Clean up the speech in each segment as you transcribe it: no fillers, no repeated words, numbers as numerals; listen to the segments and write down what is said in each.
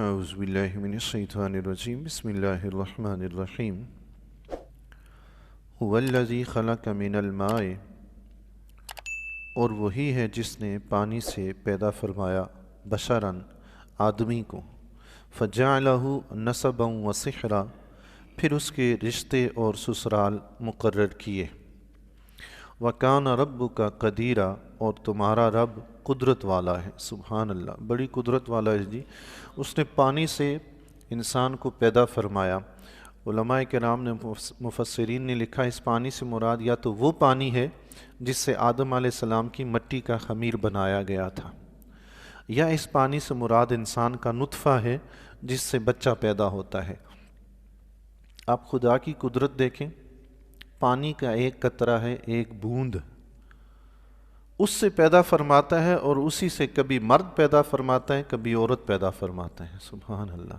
اعوذ باللہ من الشیطان الرجیم بسم اللہ الرحمن الرحیم هو الذی خلق من الماء، اور وہی ہے جس نے پانی سے پیدا فرمایا بشراً آدمی کو، فجعلہ نسبا وسحرا، پھر اس کے رشتے اور سسرال مقرر کیے، وکان ربک قدیرا، اور تمہارا رب قدرت والا ہے۔ سبحان اللہ، بڑی قدرت والا ہے جی۔ اس نے پانی سے انسان کو پیدا فرمایا۔ علماء کرام نے، مفسرین نے لکھا اس پانی سے مراد یا تو وہ پانی ہے جس سے آدم علیہ السلام کی مٹی کا خمیر بنایا گیا تھا، یا اس پانی سے مراد انسان کا نطفہ ہے جس سے بچہ پیدا ہوتا ہے۔ آپ خدا کی قدرت دیکھیں، پانی کا ایک قطرہ ہے، ایک بوند، اس سے پیدا فرماتا ہے، اور اسی سے کبھی مرد پیدا فرماتا ہے، کبھی عورت پیدا فرماتا ہے۔ سبحان اللہ،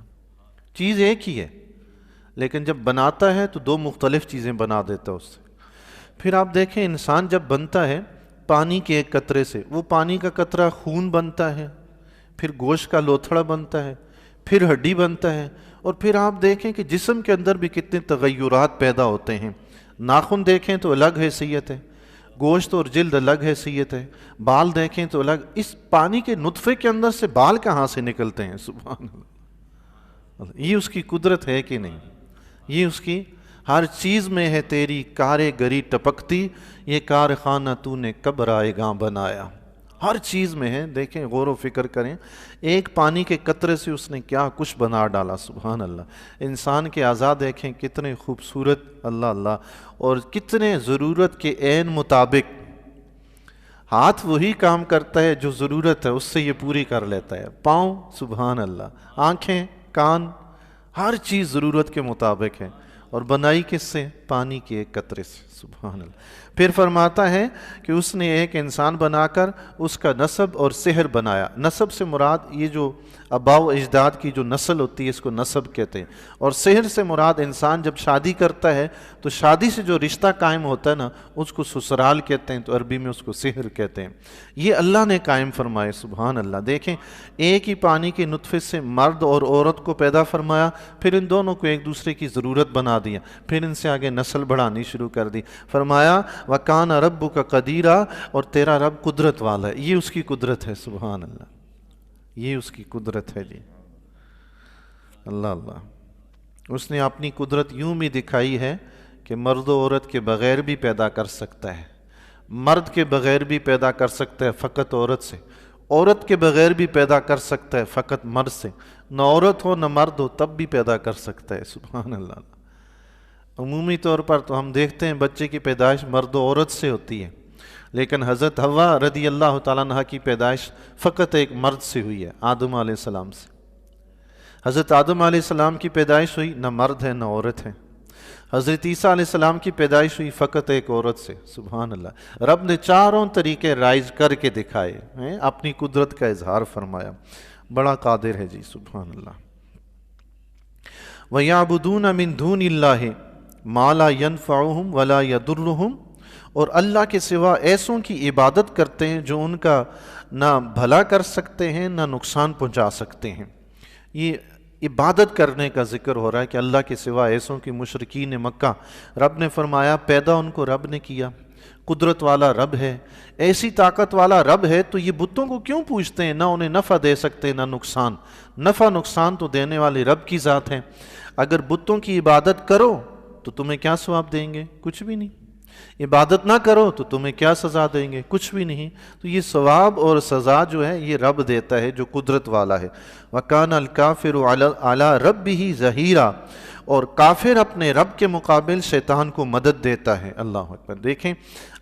چیز ایک ہی ہے، لیکن جب بناتا ہے تو دو مختلف چیزیں بنا دیتا ہے اس سے۔ پھر آپ دیکھیں انسان جب بنتا ہے پانی کے ایک قطرے سے، وہ پانی کا قطرہ خون بنتا ہے، پھر گوشت کا لوتھڑا بنتا ہے، پھر ہڈی بنتا ہے، اور پھر آپ دیکھیں کہ جسم کے اندر بھی کتنے تغیرات پیدا ہوتے ہیں۔ ناخن دیکھیں تو الگ حیثیت ہے، گوشت اور جلد الگ حیثیت ہے، بال دیکھیں تو الگ۔ اس پانی کے نطفے کے اندر سے بال کہاں سے نکلتے ہیں؟ سبحان اللہ، یہ اس کی قدرت ہے کہ نہیں؟ یہ اس کی ہر چیز میں ہے تیری کارگری ٹپکتی، یہ کارخانہ تو نے کب رائے گاں بنایا۔ ہر چیز میں ہے، دیکھیں غور و فکر کریں، ایک پانی کے قطرے سے اس نے کیا کچھ بنا ڈالا۔ سبحان اللہ، انسان کے اعضاء دیکھیں کتنے خوبصورت، اللہ اللہ، اور کتنے ضرورت کے عین مطابق۔ ہاتھ وہی کام کرتا ہے جو ضرورت ہے، اس سے یہ پوری کر لیتا ہے۔ پاؤں، سبحان اللہ، آنکھیں، کان، ہر چیز ضرورت کے مطابق ہے، اور بنائی کس سے؟ پانی کے ایک قطرے سے۔ سبحان اللہ۔ پھر فرماتا ہے کہ اس نے ایک انسان بنا کر اس کا نسب اور سحر بنایا۔ نسب سے مراد یہ جو آباء و اجداد کی جو نسل ہوتی ہے، اس کو نسب کہتے ہیں، اور سحر سے مراد انسان جب شادی کرتا ہے تو شادی سے جو رشتہ قائم ہوتا ہے نا، اس کو سسرال کہتے ہیں، تو عربی میں اس کو سحر کہتے ہیں۔ یہ اللہ نے قائم فرمائے۔ سبحان اللہ، دیکھیں ایک ہی پانی کے نطفے سے مرد اور عورت کو پیدا فرمایا، پھر ان دونوں کو ایک دوسرے کی ضرورت بنا دیا، پھر ان سے آگے نسل بڑھانی شروع کر دی۔ فرمایا وَكَانَ رَبُّكَ قَدِيرًا، اور تیرا رب قدرت والا ہے۔ یہ اس کی قدرت ہے۔ سبحان اللہ، یہ اس کی قدرت ہے جی۔ اللہ اللہ، اس نے اپنی قدرت یوں بھی دکھائی ہے کہ مرد و عورت کے بغیر بھی پیدا کر سکتا ہے، مرد کے بغیر بھی پیدا کر سکتا ہے فقط عورت سے، عورت کے بغیر بھی پیدا کر سکتا ہے فقط مرد سے، نہ عورت ہو نہ مرد ہو تب بھی پیدا کر سکتا ہے۔ سبحان اللہ۔ عمومی طور پر تو ہم دیکھتے ہیں بچے کی پیدائش مرد و عورت سے ہوتی ہے، لیکن حضرت حوا رضی اللہ تعالیٰ عنہ کی پیدائش فقط ایک مرد سے ہوئی ہے، آدم علیہ السلام سے۔ حضرت آدم علیہ السلام کی پیدائش ہوئی، نہ مرد ہے نہ عورت ہے۔ حضرت عیسیٰ علیہ السلام کی پیدائش ہوئی فقط ایک عورت سے۔ سبحان اللہ، رب نے چاروں طریقے رائج کر کے دکھائے ہیں، اپنی قدرت کا اظہار فرمایا۔ بڑا قادر ہے جی، سبحان اللہ۔ وَيَعْبُدُونَ مِن دُونِ اللَّهِ مَا لَا يَنْفَعُهُمْ وَلَا يَضُرُّهُمْ، اور اللہ کے سوا ایسوں کی عبادت کرتے ہیں جو ان کا نہ بھلا کر سکتے ہیں نہ نقصان پہنچا سکتے ہیں۔ یہ عبادت کرنے کا ذکر ہو رہا ہے کہ اللہ کے سوا ایسوں کی مشرکین مکہ، رب نے فرمایا پیدا ان کو رب نے کیا، قدرت والا رب ہے، ایسی طاقت والا رب ہے، تو یہ بتوں کو کیوں پوچھتے ہیں؟ نہ انہیں نفع دے سکتے نہ نقصان، نفع نقصان تو دینے والے رب کی ذات ہے۔ اگر بتوں کی عبادت کرو تو تمہیں کیا ثواب دیں گے؟ کچھ بھی نہیں۔ عبادت نہ کرو تو تمہیں کیا سزا دیں گے؟ کچھ بھی نہیں۔ تو یہ ثواب اور سزا جو ہے یہ رب دیتا ہے جو قدرت والا ہے۔ وَكَانَ الْكَافِرُ عَلَىٰ رَبِّهِ ظَهِيرًا، اور کافر اپنے رب کے مقابل شیطان کو مدد دیتا ہے۔ اللہ اکبر۔ دیکھیں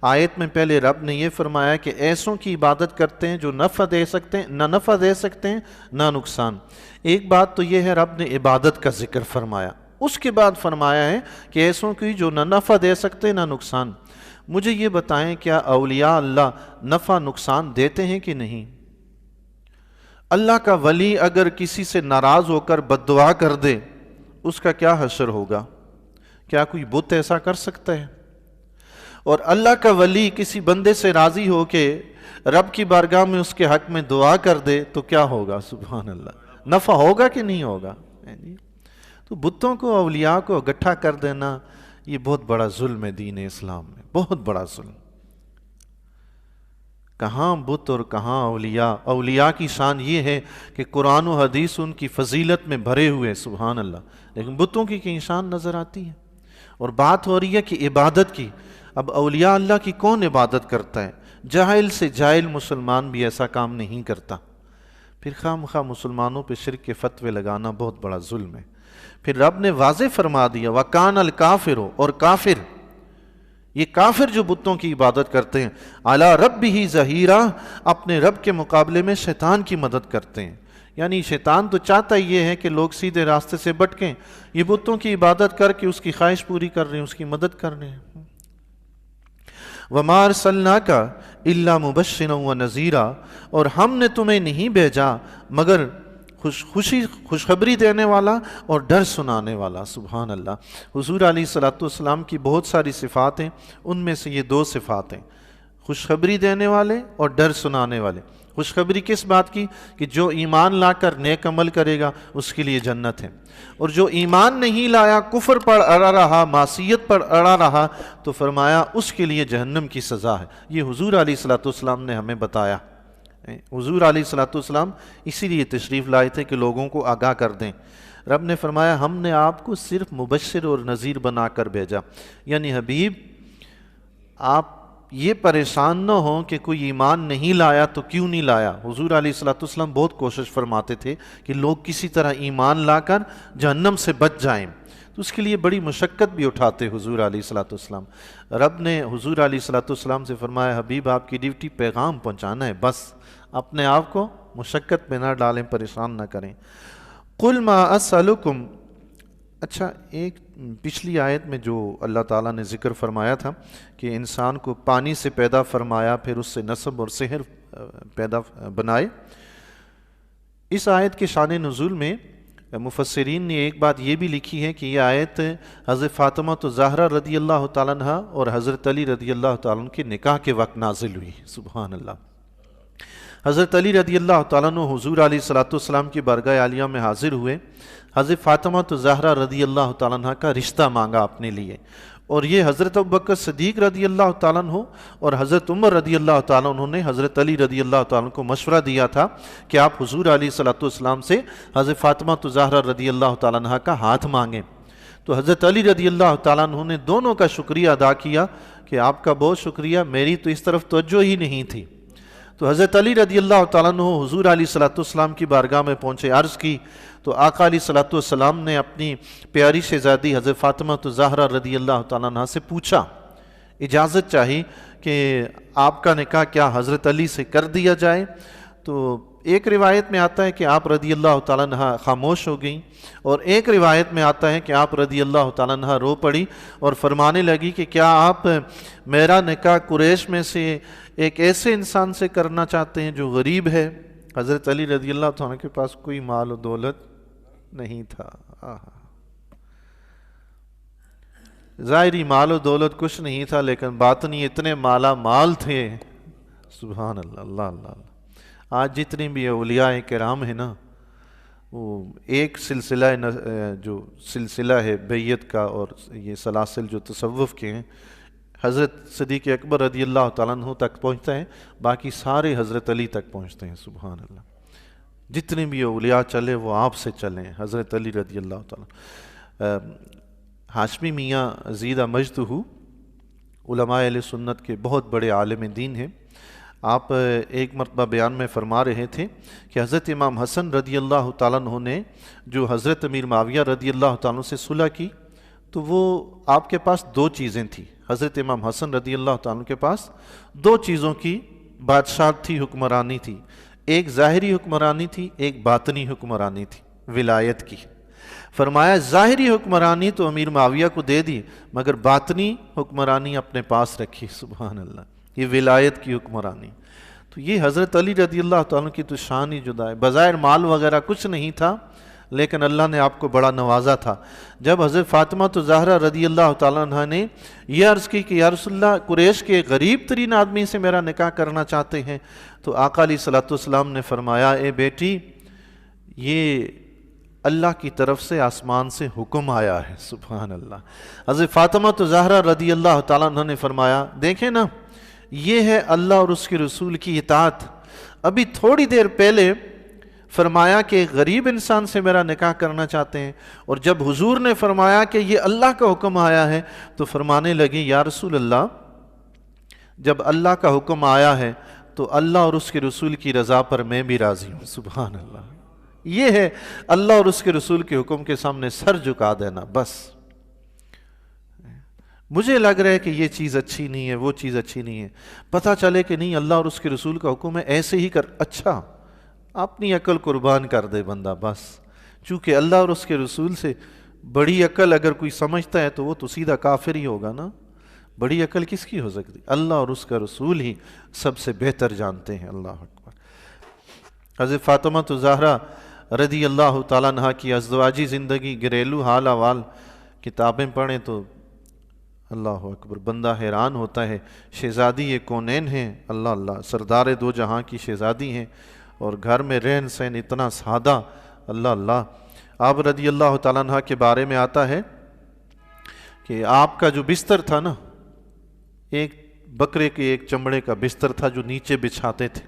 آیت میں پہلے رب نے یہ فرمایا کہ ایسوں کی عبادت کرتے ہیں جو نفع دے سکتے ہیں، نہ نفع دے سکتے ہیں نہ نقصان۔ ایک بات تو یہ ہے رب نے عبادت کا ذکر فرمایا، اس کے بعد فرمایا ہے کہ ایسوں کی جو نہ نفع دے سکتے نہ نقصان۔ مجھے یہ بتائیں کیا اولیاء اللہ نفع نقصان دیتے ہیں کہ نہیں؟ اللہ کا ولی اگر کسی سے ناراض ہو کر بد دعا کر دے، اس کا کیا حشر ہوگا؟ کیا کوئی بت ایسا کر سکتا ہے؟ اور اللہ کا ولی کسی بندے سے راضی ہو کے رب کی بارگاہ میں اس کے حق میں دعا کر دے تو کیا ہوگا؟ سبحان اللہ، نفع ہوگا کہ نہیں ہوگا؟ تو بتوں کو، اولیاء کو اکٹھا کر دینا یہ بہت بڑا ظلم ہے دین اسلام میں، بہت بڑا ظلم۔ کہاں بت اور کہاں اولیاء؟ اولیاء کی شان یہ ہے کہ قرآن و حدیث ان کی فضیلت میں بھرے ہوئے، سبحان اللہ، لیکن بتوں کی کہیں شان نظر آتی ہے؟ اور بات ہو رہی ہے کہ عبادت کی۔ اب اولیاء اللہ کی کون عبادت کرتا ہے؟ جاہل سے جاہل مسلمان بھی ایسا کام نہیں کرتا۔ پھر خواہ مخواہ مسلمانوں پہ شرک کے فتوے لگانا بہت بڑا ظلم ہے۔ پھر رب نے واضح فرما دیا وَكَانَ الْكَافِرُ، اور کافر، یہ کافر جو بتوں کی عبادت کرتے ہیں، عَلَىٰ رَبِّهِ ظَهِيرًا، اپنے رب کے مقابلے میں شیطان کی مدد کرتے ہیں۔ یعنی شیطان تو چاہتا یہ ہے کہ لوگ سیدھے راستے سے بھٹکیں، یہ بتوں کی عبادت کر کے اس کی خواہش پوری کر رہے ہیں، اس کی مدد کر رہے ہیں۔ وَمَا أَرْسَلْنَاكَ إِلَّا مُبَشِّرًا وَنَذِيرًا، اور ہم نے تمہیں نہیں بھیجا مگر خوشخبری دینے والا اور ڈر سنانے والا۔ سبحان اللہ۔ حضور علیہ الصلوۃ والسلام کی بہت ساری صفات ہیں، ان میں سے یہ دو صفات ہیں، خوشخبری دینے والے اور ڈر سنانے والے۔ خوشخبری کس بات کی؟ کہ جو ایمان لا کر نیک عمل کرے گا اس کے لیے جنت ہے، اور جو ایمان نہیں لایا، کفر پر اڑا رہا، معصیت پر اڑا رہا، تو فرمایا اس کے لیے جہنم کی سزا ہے۔ یہ حضور علیہ الصلوۃ والسلام نے ہمیں بتایا۔ حضور علیہ الصلوۃ والسلام اسی لیے تشریف لائے تھے کہ لوگوں کو آگاہ کر دیں۔ رب نے فرمایا ہم نے آپ کو صرف مبشر اور نذیر بنا کر بھیجا، یعنی حبیب آپ یہ پریشان نہ ہوں کہ کوئی ایمان نہیں لایا تو کیوں نہیں لایا۔ حضور علیہ الصلوۃ والسلام بہت کوشش فرماتے تھے کہ لوگ کسی طرح ایمان لا کر جہنم سے بچ جائیں، تو اس کے لیے بڑی مشقت بھی اٹھاتے حضور علیہ الصلوۃ والسلام۔ رب نے حضور علیہ الصلوۃ والسلام سے فرمایا حبیب آپ کی ڈیوٹی پیغام پہنچانا ہے، بس اپنے آپ کو مشقت میں نہ ڈالیں، پریشان نہ کریں۔ قُلْ مَا أَسْأَلُكُمْ، اچھا ایک پچھلی آیت میں جو اللہ تعالیٰ نے ذکر فرمایا تھا کہ انسان کو پانی سے پیدا فرمایا، پھر اس سے نسب اور صہر پیدا بنائے، اس آیت کے شان نزول میں مفسرین نے ایک بات یہ بھی لکھی ہے کہ یہ آیت حضرت فاطمہ الزہرا رضی اللہ تعالیٰ عنہ اور حضرت علی رضی اللہ تعالیٰ عنہ کے نکاح کے وقت نازل ہوئی۔ سبحان اللہ۔ حضرت علی رضی اللہ تعالیٰ عنہ حضور علیہ الصلوۃ والسلام کی بارگاہ عالیہ میں حاضر ہوئے، حضرت فاطمہ الزہرا رضی اللہ تعالیٰ عنہ کا رشتہ مانگا اپنے لیے، اور یہ حضرت ابوبکر صدیق رضی اللہ تعالیٰ عنہ اور حضرت عمر رضی اللہ تعالیٰ عنہ نے حضرت علی رضی اللہ تعالیٰ عنہ کو مشورہ دیا تھا کہ آپ حضور علیہ الصلوۃ والسلام سے حضرت فاطمہ الزہرا رضی اللہ تعالیٰ عنہ کا ہاتھ مانگیں۔ تو حضرت علی رضی اللہ تعالیٰ عنہ نے دونوں کا شکریہ ادا کیا کہ آپ کا بہت شکریہ، میری تو اس طرف توجہ ہی نہیں تھی۔ تو حضرت علی رضی اللہ تعالیٰ عنہ حضور علیہ الصلوۃ والسلام کی بارگاہ میں پہنچے، عرض کی، تو آقا علیہ الصلوۃ والسلام نے اپنی پیاری شہزادی حضرت فاطمہ الزہرا رضی اللہ تعالیٰ عنہ سے پوچھا، اجازت چاہی کہ آپ کا نکاح کیا حضرت علی سے کر دیا جائے؟ تو ایک روایت میں آتا ہے کہ آپ رضی اللہ تعالیٰ عنہ خاموش ہو گئیں، اور ایک روایت میں آتا ہے کہ آپ رضی اللہ تعالیٰ عنہ رو پڑی اور فرمانے لگی کہ کیا آپ میرا نکاح قریش میں سے ایک ایسے انسان سے کرنا چاہتے ہیں جو غریب ہے؟ حضرت علی رضی اللہ تعالیٰ عنہ کے پاس کوئی مال و دولت نہیں تھا، ظاہری مال و دولت کچھ نہیں تھا، لیکن باطنی اتنے مالا مال تھے۔ سبحان اللہ، اللہ اللہ۔ آج جتنے بھی اولیاء کرام ہیں نا، وہ ایک سلسلہ جو سلسلہ ہے بیعت کا، اور یہ سلاسل جو تصوف کے ہیں، حضرت صدیق اکبر رضی اللہ تعالیٰ عنہ تک پہنچتا ہے، باقی سارے حضرت علی تک پہنچتے ہیں۔ سبحان اللہ۔ جتنے بھی اولیاء چلے وہ آپ سے چلیں، حضرت علی رضی اللہ تعالیٰ۔ ہاشمی میاں زیدہ مجدہ علماء اہل سنت کے بہت بڑے عالم دین ہیں۔ آپ ایک مرتبہ بیان میں فرما رہے تھے کہ حضرت امام حسن رضی اللہ تعالیٰ عنہ نے جو حضرت امیر معاویہ رضی اللہ تعالیٰ عنہ سے صلح کی، تو وہ آپ کے پاس دو چیزیں تھیں۔ حضرت امام حسن رضی اللہ تعالیٰ عنہ کے پاس دو چیزوں کی بادشاہت تھی، حکمرانی تھی، ایک ظاہری حکمرانی تھی، ایک باطنی حکمرانی تھی، ولایت کی۔ فرمایا ظاہری حکمرانی تو امیر معاویہ کو دے دی، مگر باطنی حکمرانی اپنے پاس رکھی۔ سبحان اللہ، یہ ولایت کی حکمرانی۔ تو یہ حضرت علی رضی اللہ تعالیٰ کی تو شان ہی جدا ہے۔ بظاہر مال وغیرہ کچھ نہیں تھا، لیکن اللہ نے آپ کو بڑا نوازا تھا۔ جب حضرت فاطمہ الزہرا رضی اللہ تعالیٰ عنہ نے یہ عرض کی کہ یا رسول اللہ، قریش کے غریب ترین آدمی سے میرا نکاح کرنا چاہتے ہیں، تو آقا علیہ الصلوۃ والسلام نے فرمایا، اے بیٹی، یہ اللہ کی طرف سے آسمان سے حکم آیا ہے۔ سبحان اللہ۔ حضرت فاطمہ زہرا رضی اللہ تعالیٰ عنہ نے فرمایا، دیکھیں نا، یہ ہے اللہ اور اس کے رسول کی اطاعت۔ ابھی تھوڑی دیر پہلے فرمایا کہ غریب انسان سے میرا نکاح کرنا چاہتے ہیں، اور جب حضور نے فرمایا کہ یہ اللہ کا حکم آیا ہے تو فرمانے لگی، یا رسول اللہ، جب اللہ کا حکم آیا ہے تو اللہ اور اس کے رسول کی رضا پر میں بھی راضی ہوں۔ سبحان اللہ۔ یہ ہے اللہ اور اس کے رسول کے حکم کے سامنے سر جھکا دینا۔ بس مجھے لگ رہا ہے کہ یہ چیز اچھی نہیں ہے، وہ چیز اچھی نہیں ہے، پتہ چلے کہ نہیں اللہ اور اس کے رسول کا حکم ہے، ایسے ہی کر، اچھا اپنی عقل قربان کر دے بندہ۔ بس چونکہ اللہ اور اس کے رسول سے بڑی عقل اگر کوئی سمجھتا ہے تو وہ تو سیدھا کافر ہی ہوگا نا۔ بڑی عقل کس کی ہو سکتی؟ اللہ اور اس کا رسول ہی سب سے بہتر جانتے ہیں۔ اللہ اکبر۔ حضرت فاطمہ زہرا رضی اللہ تعالیٰ عنہ کی ازدواجی زندگی، گھریلو حال احوال کتابیں پڑھیں تو اللہ اکبر، بندہ حیران ہوتا ہے۔ شہزادی یہ کونین ہیں، اللہ اللہ، سردار دو جہاں کی شہزادی ہیں، اور گھر میں رہن سہن اتنا سادہ، اللہ اللہ۔ آپ رضی اللہ تعالیٰ عنہ کے بارے میں آتا ہے کہ آپ کا جو بستر تھا نا، ایک بکرے کے ایک چمڑے کا بستر تھا جو نیچے بچھاتے تھے،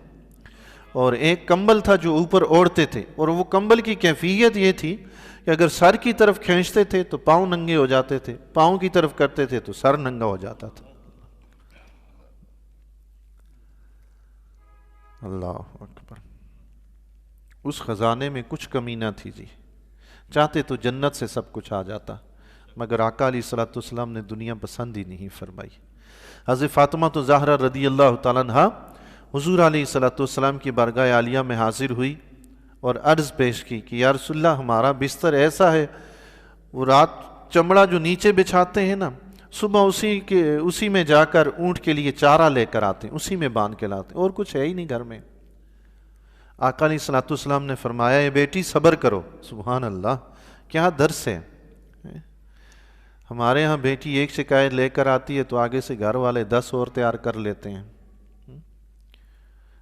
اور ایک کمبل تھا جو اوپر اوڑھتے تھے، اور وہ کمبل کی کیفیت یہ تھی کہ اگر سر کی طرف کھینچتے تھے تو پاؤں ننگے ہو جاتے تھے، پاؤں کی طرف کرتے تھے تو سر ننگا ہو جاتا تھا۔ اللہ اکبر۔ اس خزانے میں کچھ کمی نہ تھی جی، چاہتے تو جنت سے سب کچھ آ جاتا، مگر آقا علیہ الصلوۃ والسلام نے دنیا پسند ہی نہیں فرمائی۔ حضرت فاطمہ زہرا رضی اللہ تعالیٰ عنہ حضور علیہ الصلوۃ والسلام کی بارگاہ عالیہ میں حاضر ہوئی اور عرض پیش کی کہ یا رسول اللہ، ہمارا بستر ایسا ہے، وہ رات چمڑا جو نیچے بچھاتے ہیں نا، صبح اسی میں جا کر اونٹ کے لیے چارہ لے کر آتے ہیں، اسی میں باندھ کے لاتے ہیں، اور کچھ ہے ہی نہیں گھر میں۔ آقا علیہ الصلوۃ والسلام نے فرمایا، اے بیٹی صبر کرو۔ سبحان اللہ، کیا درس ہے۔ ہمارے ہاں بیٹی ایک شکایت لے کر آتی ہے تو آگے سے گھر والے 10 اور تیار کر لیتے ہیں۔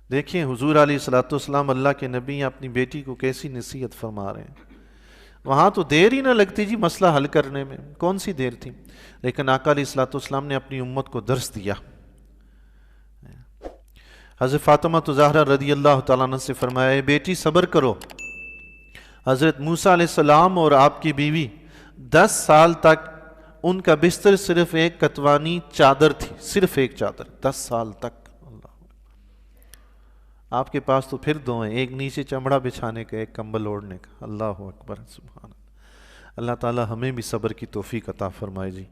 دیکھیں حضور علیہ الصلوۃ والسلام اللہ کے نبی اپنی بیٹی کو کیسی نصیحت فرما رہے ہیں۔ وہاں تو دیر ہی نہ لگتی جی مسئلہ حل کرنے میں، کون سی دیر تھی، لیکن آقا علیہ الصلوۃ والسلام نے اپنی امت کو درس دیا۔ حضرت فاطمہ زہرا رضی اللہ تعالیٰ عنہ سے فرمایا، اے بیٹی صبر کرو۔ حضرت موسیٰ علیہ السلام اور آپ کی بیوی 10 سال تک ان کا بستر صرف ایک کتوانی چادر تھی، صرف ایک چادر، 10 سال تک۔ آپ کے پاس تو پھر 2 ہیں، ایک نیچے چمڑا بچھانے کا، ایک کمبل اوڑھنے کا۔ اللہ اکبر، سبحان اللہ۔ اللہ تعالی ہمیں بھی صبر کی توفیق عطا فرمائے جی۔